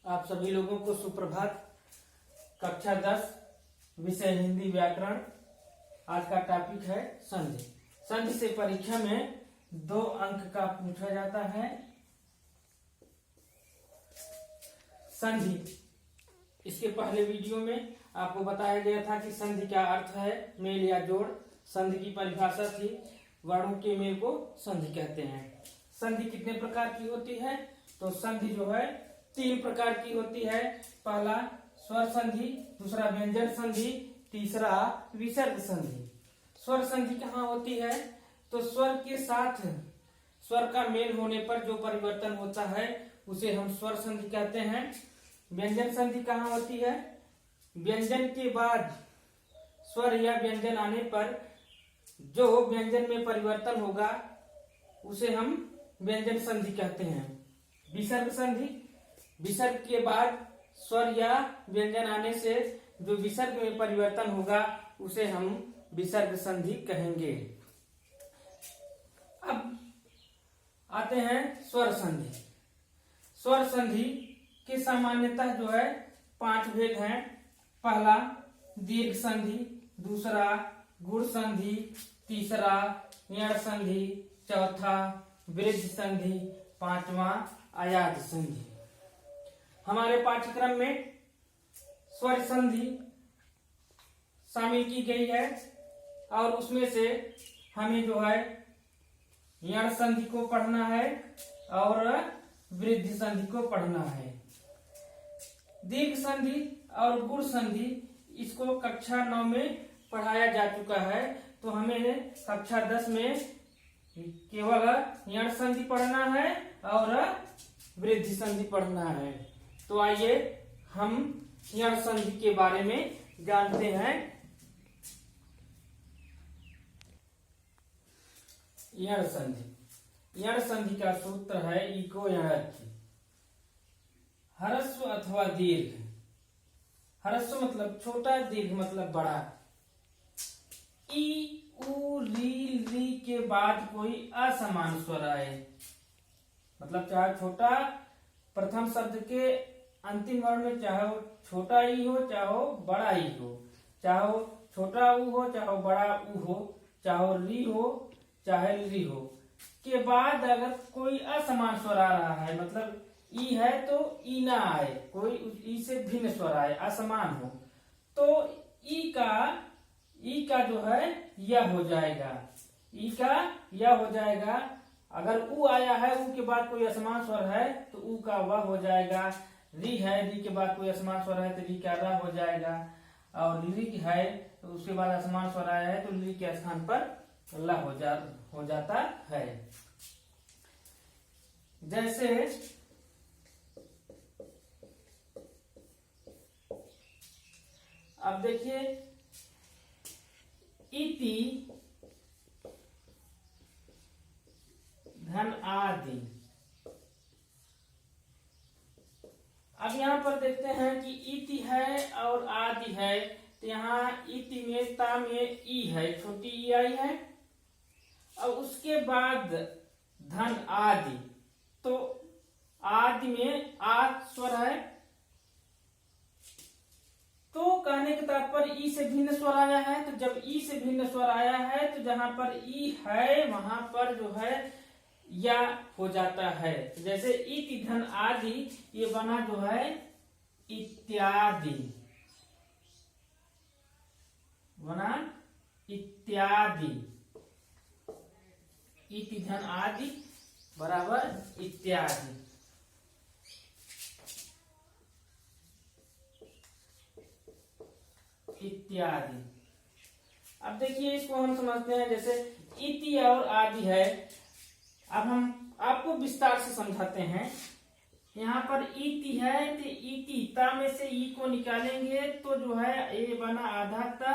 आप सभी लोगों को सुप्रभात। कक्षा 10 विषय हिंदी व्याकरण। आज का टॉपिक है संधि। संधि से परीक्षा में 2 अंक का पूछा जाता है। संधि, इसके पहले वीडियो में आपको बताया गया था कि संधि क्या अर्थ है, मेल या जोड़। संधि की परिभाषा थी, वर्णों के मेल को संधि कहते हैं। संधि कितने प्रकार की होती है? तो संधि जो है 3 प्रकार की होती है। पहला स्वर संधि, दूसरा व्यंजन संधि, तीसरा विसर्ग संधि। स्वर संधि कहाँ होती है? तो स्वर के साथ स्वर का मेल होने पर जो परिवर्तन होता है उसे हम स्वर संधि कहते हैं। व्यंजन संधि कहाँ होती है? व्यंजन के बाद स्वर या व्यंजन आने पर जो व्यंजन में परिवर्तन होगा उसे हम व्यंजन संधि कहते हैं। विसर्ग संधि, विसर्ग के बाद स्वर या व्यंजन आने से जो विसर्ग में परिवर्तन होगा उसे हम विसर्ग संधि कहेंगे। अब आते हैं स्वर संधि। स्वर संधि के सामान्यतः जो है 5 भेद हैं। पहला दीर्घ संधि, दूसरा गुण संधि, तीसरा यण संधि, चौथा वृद्ध संधि, 5वां अयाद संधि। हमारे पाठ्यक्रम में स्वर संधि शामिल की गई है और उसमें से हमें जो है यण संधि को पढ़ना है और वृद्धि संधि को पढ़ना है। दीर्घ संधि और गुण संधि इसको कक्षा 9 में पढ़ाया जा चुका है, तो हमें कक्षा 10 में केवल यण संधि पढ़ना है और वृद्धि संधि पढ़ना है। तो आइए हम यण संधि के बारे में जानते हैं। यण संधि, यण संधि का सूत्र है इको यणच्छ। ह्रस्व अथवा दीर्घ। ह्रस्व मतलब छोटा, दीर्घ मतलब बड़ा। ई उ री री के बाद कोई असमान स्वर आए, मतलब चाहे छोटा प्रथम शब्द के अंतिम वर्ण में चाहे छोटा ई हो चाहे बड़ा ई हो, चाहे छोटा उ हो चाहे बड़ा उ हो, चाहे री हो चाहे री हो, के बाद अगर कोई असमान स्वर आ रहा है, मतलब ई है तो ई ना आए, कोई ई से भिन्न स्वर आए, असमान हो, तो ई का जो है यह हो जाएगा। ई का यह हो जाएगा। अगर उ आया है, उ के बाद कोई असमान स्वर है तो उ का वह हो जाएगा। री है, री के बाद कोई असमान स्वर है तो री का र हो जाएगा। और री है तो उसके बाद असमान स्वर आया है तो री के स्थान पर ल हो जाता है। जैसे अब देखिए इति धन आदि। अब यहाँ पर देखते हैं कि इति है और आदि है, तो यहाँ इति में ता में ई है, छोटी ई आई है, और उसके बाद धन आदि, तो आदि में आ स्वर है, तो कहने के तात्पर्य ई से भिन्न स्वर आया है। तो जब ई से भिन्न स्वर आया है तो जहां पर ई है वहां पर जो है या हो जाता है। तो जैसे इति धन आदि, ये बना जो है इत्यादि, बना इत्यादि। इति धन आदि बराबर इत्यादि। इत्यादि। अब देखिए इसको हम समझते हैं। जैसे इति और आदि है, अब हम आपको विस्तार से समझाते हैं। यहाँ पर इति है तो इति ता में से ई को निकालेंगे तो जो है ये बना आधा ता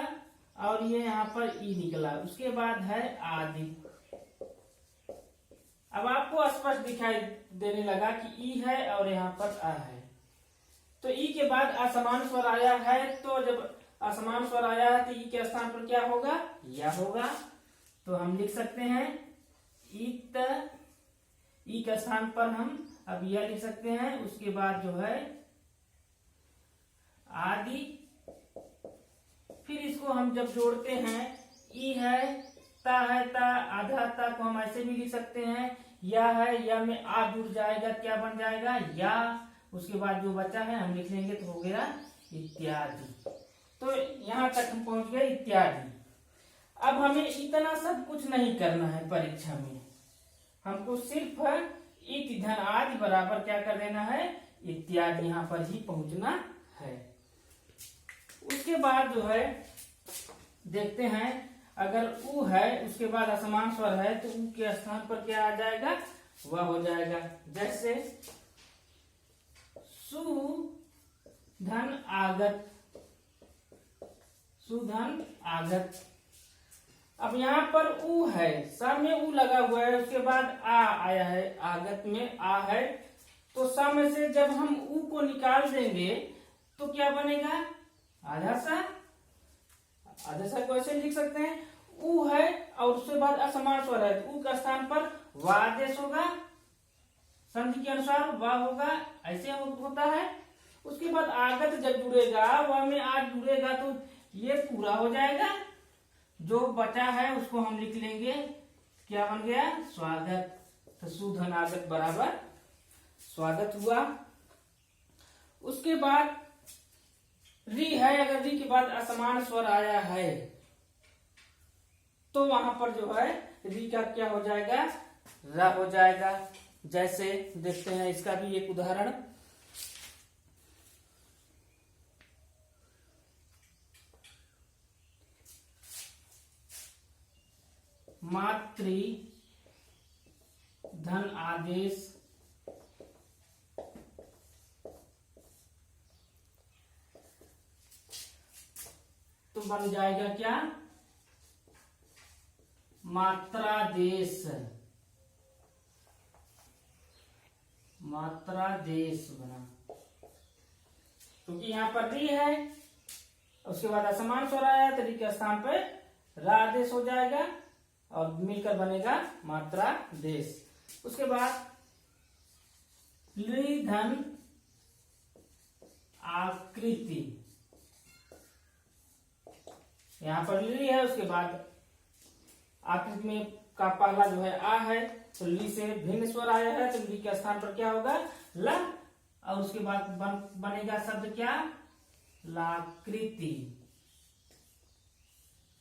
और ये यहाँ पर ई निकला, उसके बाद है आदि। अब आपको स्पष्ट दिखाई देने लगा कि ई है और यहाँ पर आ है। तो ई के बाद असमान स्वर आया है, तो जब असमान स्वर आया है तो ई के स्थान पर क्या होगा? या होगा। तो हम लिख सकते हैं इत, ई के स्थान पर हम अब यह लिख सकते हैं। उसके बाद जो है आदि। फिर इसको हम जब जोड़ते हैं, ई है, ता है, ता आधा ता को हम ऐसे भी लिख सकते हैं, या है, या में आ जुड़ जाएगा, क्या बन जाएगा, या। उसके बाद जो बचा है हम लिख लेंगे तो हो गया इत्यादि। तो यहां तक हम पहुंच गए इत्यादि। अब हमें इतना सब कुछ नहीं करना है परीक्षा में, हमको सिर्फ इति धन आदि बराबर क्या कर देना है, इत्यादि, यहां पर ही पहुंचना है। उसके बाद जो है देखते हैं, अगर उ है उसके बाद असमान स्वर है तो उ के स्थान पर क्या आ जाएगा, वह हो जाएगा। जैसे सुधन आगत, सुधन आगत। अब यहाँ पर उ है, स में उ लगा हुआ है, उसके बाद आ आया है, आगत में आ है, तो स में से जब हम उ को निकाल देंगे तो क्या बनेगा, आधा सा। आधा सा को ऐसे लिख सकते हैं, उ है और उसके बाद असमान स्वर है, तो उ का स्थान पर वा आदेश होगा, संधि के अनुसार वा होगा, ऐसे होता है। उसके बाद आगत जब जुड़ेगा, वा में आ जुड़ेगा तो ये पूरा हो जाएगा। जो बचा है उसको हम लिख लेंगे, क्या बन गया, स्वागत। तो सुधन आगत बराबर स्वागत हुआ। उसके बाद री है, अगर री के बाद असमान स्वर आया है तो वहां पर जो है री का क्या हो जाएगा, रा हो जाएगा। जैसे देखते हैं इसका भी एक उदाहरण, मातृ धन आदेश तो बन जाएगा क्या, मात्रादेश, मात्रादेश बना, क्योंकि यहाँ पर री है, उसके बाद असमान स्वर आया तो री के स्थान पे रा आदेश हो जाएगा और मिलकर बनेगा मात्रादेश। उसके बाद ली धन आकृति, यहाँ पर ली है, उसके बाद आकृति में का पहला जो है आ है, तो ली से भिन्न स्वर आया है तो ली के स्थान पर क्या होगा, ला, और उसके बाद बनेगा शब्द क्या, लाकृति,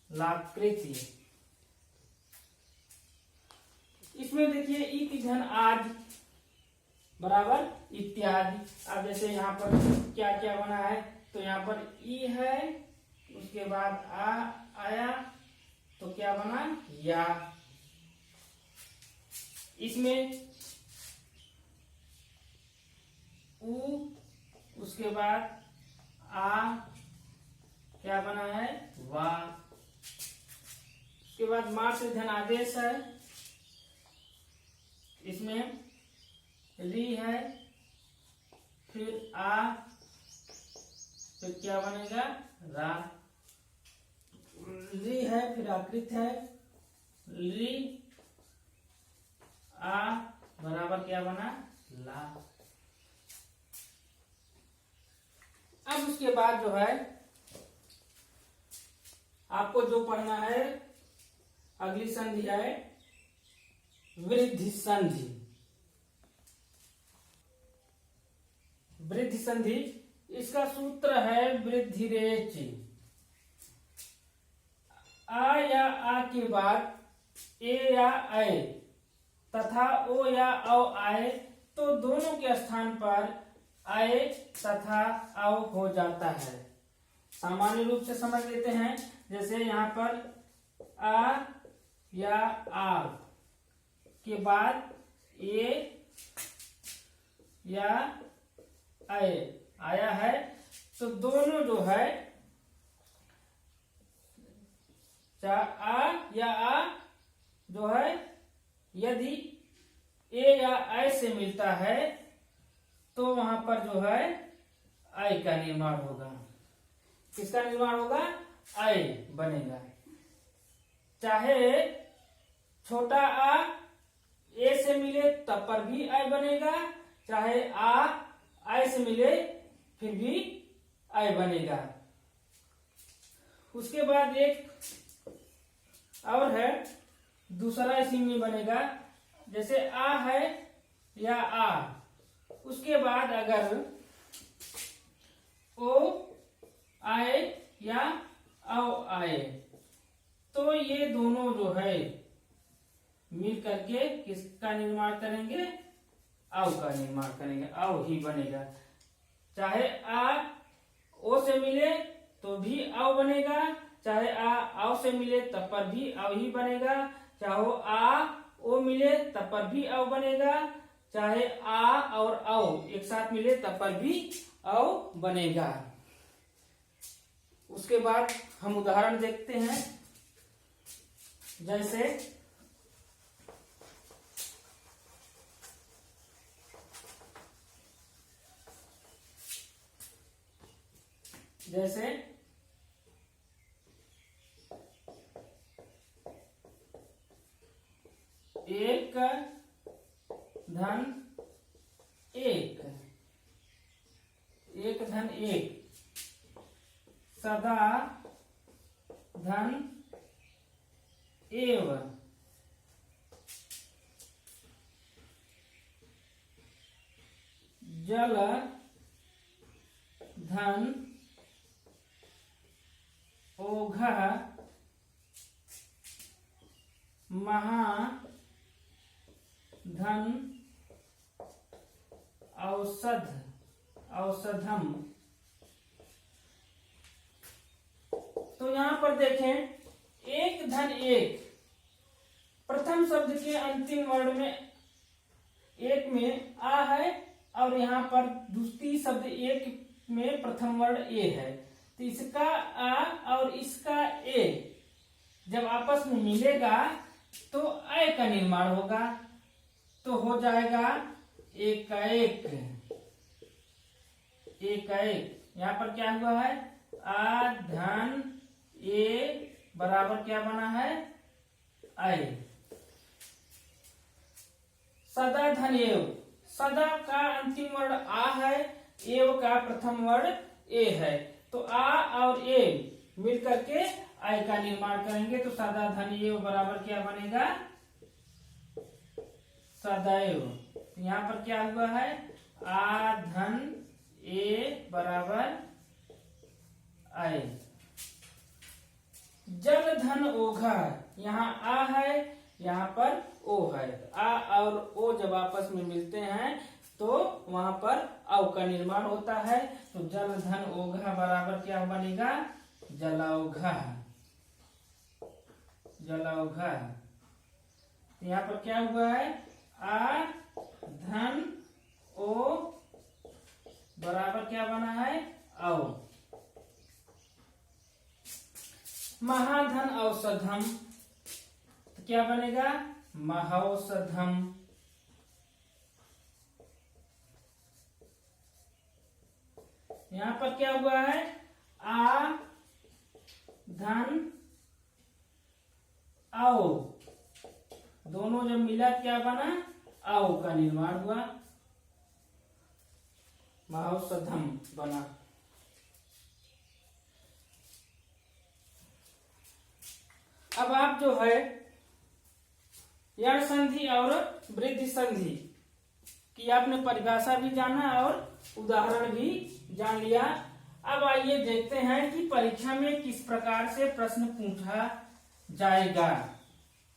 लाकृति। इसमें देखिए इति धन आदि बराबर इत्यादि। अब जैसे यहाँ पर क्या क्या बना है, तो यहाँ पर ई है, उसके बाद आ आया तो क्या बना, या। इसमें उ, उसके बाद आ क्या बना है, वा। उसके बाद मातृ धन आदेश है, इसमें री है, फिर आ, फिर क्या बनेगा, रा। री है, फिर आकृत है, री आ बराबर क्या बना, ला। अब उसके बाद जो है आपको जो पढ़ना है, अगली संधि है वृद्धि संधि। वृद्धि संधि, इसका सूत्र है वृद्धि रेच। आ या आ के बाद ए या ऐ तथा ओ या औ आए तो दोनों के स्थान पर आए तथा औ हो जाता है। सामान्य रूप से समझ लेते हैं, जैसे यहाँ पर आ या आ के बाद ए या आए आया है, तो दोनों जो है आ या आ जो है यदि ए या ऐ से मिलता है तो वहां पर जो है ऐ का निर्माण होगा। किसका निर्माण होगा, ऐ बनेगा। चाहे छोटा आ ए से मिले तब पर भी ऐ बनेगा, चाहे आ ऐ से मिले फिर भी आय बनेगा। उसके बाद एक और है, दूसरा इसी में बनेगा, जैसे आ है या आ, उसके बाद अगर ओ आए या औ आए तो ये दोनों जो है मिल करके किसका निर्माण करेंगे, औ का निर्माण करेंगे, औ ही बनेगा। चाहे आ ओ से मिले तो भी औ बनेगा, चाहे आ औ से मिले तब पर भी औ ही बनेगा, चाहे आ ओ मिले तब पर भी औ बनेगा, चाहे आ और औ एक साथ मिले तब पर भी औ बनेगा। उसके बाद हम उदाहरण देखते हैं, जैसे जैसे एक धन एक, एक धन एक, सदा धन एव, जल धन ओघ, महा धन औषध औषधम। तो यहां पर देखें, एक धन एक, प्रथम शब्द के अंतिम वर्ण में एक में आ है और यहाँ पर दूसरी शब्द एक में प्रथम वर्ण ए है, तो इसका आ और इसका ए जब आपस में मिलेगा तो अय का निर्माण होगा, तो हो जाएगा एक का एक, एक का एक। यहाँ पर क्या हुआ है, आ धन ए बराबर क्या बना है, अय। सदा धन एव, सदा का अंतिम वर्ण आ है, एव का प्रथम वर्ण ए है, तो आ और ए मिल करके आय का निर्माण करेंगे, तो सदा धन एव बराबर क्या बनेगा, सदैव। यहाँ पर क्या हुआ है, आ धन ए बराबर आय। जल धन ओघा, यहाँ आ है यहाँ पर ओ है, आ और ओ जब आपस में मिलते हैं तो वहां पर औ का निर्माण होता है, तो जल धन ओघा बराबर क्या बनेगा, जलौघा, जलौघा। यहाँ पर क्या हुआ है, आ धन ओ बराबर क्या बना है, औ। महाधन औषधम, तो क्या बनेगा, महौषधम। यहाँ पर क्या हुआ है, आ धन आओ, दोनों जब मिला क्या बना, आओ का निर्माण हुआ, महौषधम बना। अब आप जो है यण संधि और वृद्धि संधि की आपने परिभाषा भी जाना और उदाहरण भी जान लिया। अब आइए देखते हैं कि परीक्षा में किस प्रकार से प्रश्न पूछा जाएगा,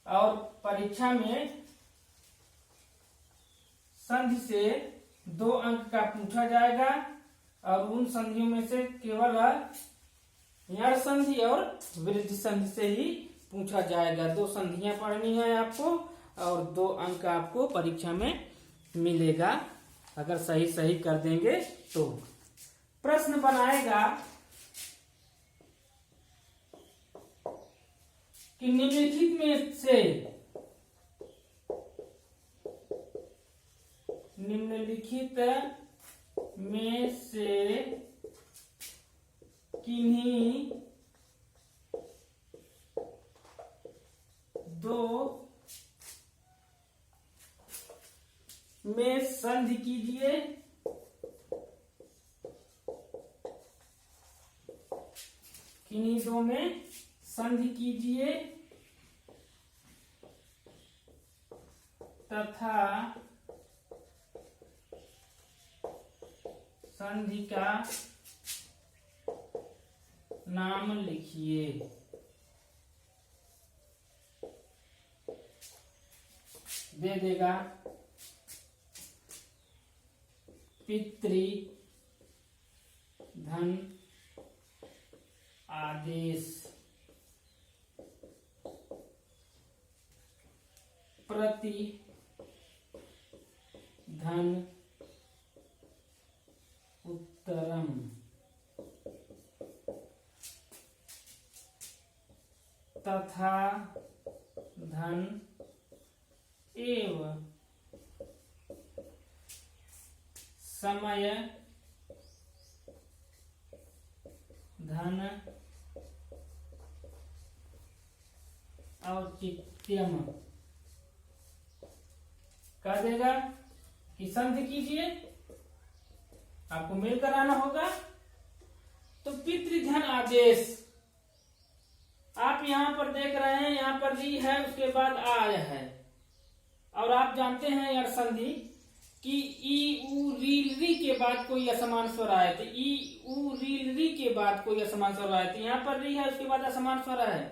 और परीक्षा में संधि से 2 अंक का पूछा जाएगा, और उन संधियों में से केवल यण संधि और वृद्धि संधि से ही पूछा जाएगा। 2 संधियां पढ़नी है आपको और 2 अंक आपको परीक्षा में मिलेगा, अगर सही सही कर देंगे तो। प्रश्न बनाएगा कि निम्नलिखित में से किन्हीं 2 में संधि कीजिए किन्हीं दो में संधि कीजिए तथा संधि का नाम लिखिए। दे देगा पितृधन आदेश, प्रतिधन उत्तरम, तथा धन एव समय धन औचित्यम। कह देगा कि संधि कीजिए, आपको मेल कराना होगा। तो पितृधन आदेश आप यहां पर देख रहे हैं, यहां पर री है, उसके बाद आय है, और आप जानते हैं यार संधि कि ई उ रील री के बाद कोई असमान स्वर आए थे, ई उ रील री के बाद कोई असमान स्वर आए थे, यहाँ पर री है उसके बाद असमान स्वर है,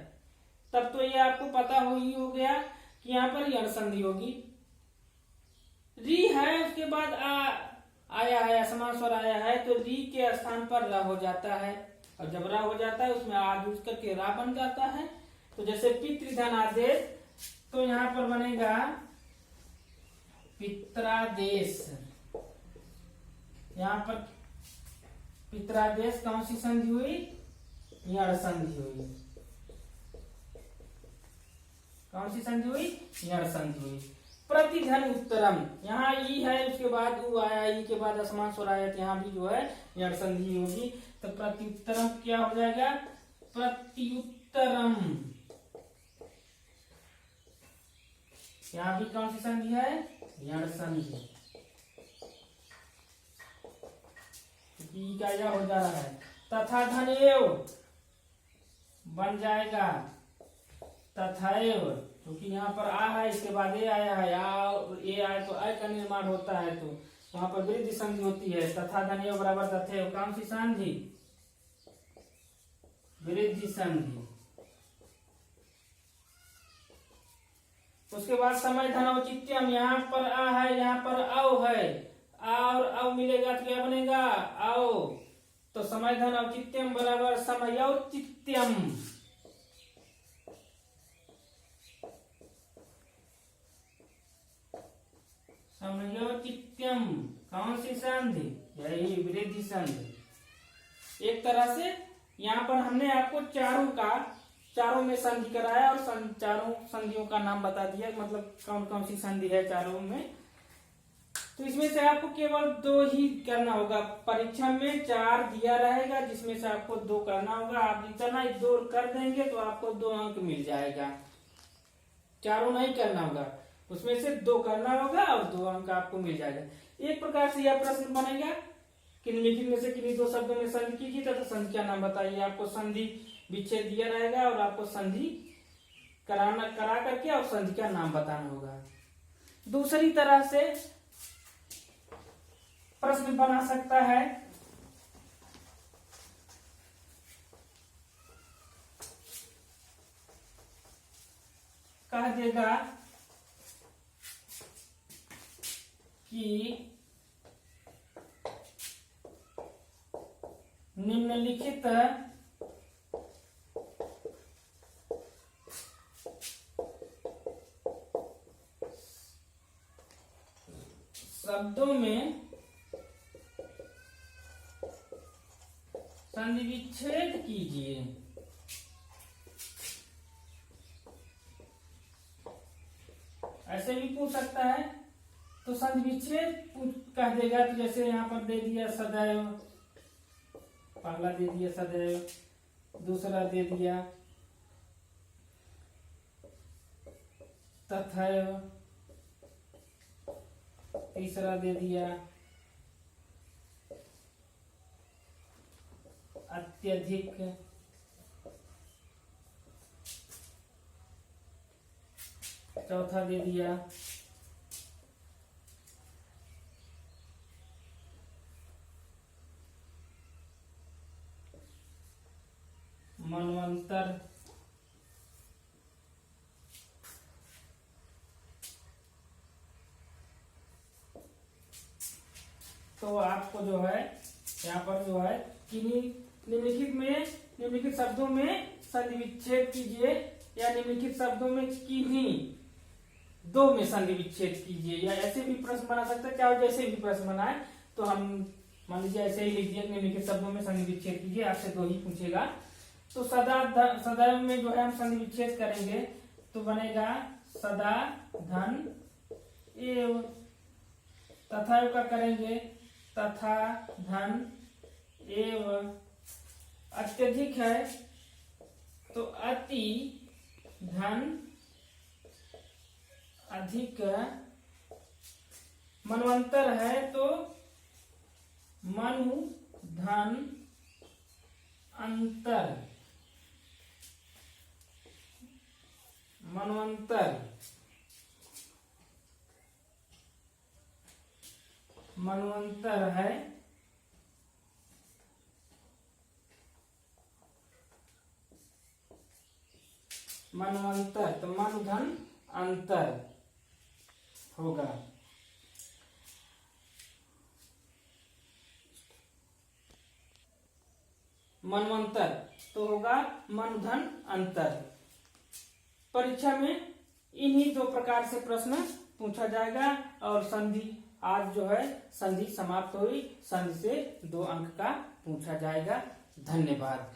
तब तो ये आपको पता ही हो गया कि यहाँ पर यण संधि होगी। री है उसके बाद आया है, असमान स्वर आया है, तो री के स्थान पर र हो जाता है, और जब रा हो जाता है उसमें आ यूज करके रा बन जाता है। तो जैसे पितृधन आदेश, तो यहाँ पर बनेगा पित्रादेश। यहाँ पर पित्रादेश कौन सी संधि हुई? यण संधि हुई। कौन सी संधि हुई? यण संधि हुई। प्रतिधन उत्तरम, यहाँ ई है उसके बाद उ आया, ई के बाद असमान स्वर आया, यहाँ भी जो है यण संधि होगी। तो प्रत्युत्तरम क्या हो जाएगा? प्रत्युत्तरम। यहाँ भी कौन सी संधि है? यण संधि। ई का यह हो जा रहा है। तथा धनेव बन जाएगा तथैव, क्योंकि यहाँ पर आ है, इसके बाद ए आया है, ए आए तो अ का निर्माण होता है, तो वहां पर वृद्धि संधि होती है। तथा धनेव बराबर तथैव, कौन सी संधि? वृद्धि संधि। उसके बाद समय धन औचित्यम, यहाँ पर आ है, यहाँ पर औ है, आ और औ मिलेगा तो क्या बनेगा? औ। तो समय धन औचित्यम बराबर समयौचित्यम। समयौचित्यम कौन सी संधि? यही वृद्धि संधि। एक तरह से यहाँ पर हमने आपको चारों में संधि कराया और चारों संधियों का नाम बता दिया, मतलब कौन कौन सी संधि है चारों में। तो इसमें से आपको केवल 2 ही करना होगा। परीक्षा में 4 दिया रहेगा, जिसमें से आपको 2 करना होगा। आप जितना 2 कर देंगे तो आपको 2 अंक मिल जाएगा। चारों नहीं करना होगा, उसमें से 2 करना होगा और 2 अंक आपको मिल जाएगा। एक प्रकार से यह प्रश्न बनेगा, निम्नलिखित में से किन्हीं 2 शब्दों में संधि कीजिए तथा संधि का नाम बताइए। आपको संधि विच्छेद दिया रहेगा और आपको संधि करा करके और संधि का नाम बताना होगा। दूसरी तरह से प्रश्न बना सकता है, कह देगा कि निम्नलिखित शब्दों में संधि विच्छेद कीजिए। ऐसे भी पूछ सकता है, तो संधि विच्छेद कह देगा। तो जैसे यहाँ पर दे दिया सदैव, पहला दे दिया सदैव, दूसरा दे दिया तथैव, तीसरा दे दिया अत्यधिक, चौथा दे दिया मनवंतर। तो आपको जो है यहाँ पर जो है किन्हीं निम्नलिखित शब्दों में संधि विच्छेद कीजिए, या निम्नलिखित शब्दों में किन्हीं दो में संधि विच्छेद कीजिए, या ऐसे भी प्रश्न बना सकते हैं, चाहे जैसे भी प्रश्न बनाए। तो हम मान लीजिए ऐसे ही लिख दिया, निम्नलिखित शब्दों में संधि विच्छेद कीजिए, आपसे दो ही पूछेगा। तो सदैव में जो है हम संधि विच्छेद करेंगे तो बनेगा सदा धन एव, तथा का करेंगे तथा धन एव, अत्यधिक है तो अति धन अधिक, मनवंतर है तो मनु धन अंतर, मनवंतर मनवंतर है मनवंतर तो मनु धन अंतर होगा। मनवंतर तो होगा मनु धन अंतर। परीक्षा में इन्हीं दो प्रकार से प्रश्न पूछा जाएगा। और संधि आज जो है संधि समाप्त हुई, संधि से 2 अंक का पूछा जाएगा। धन्यवाद।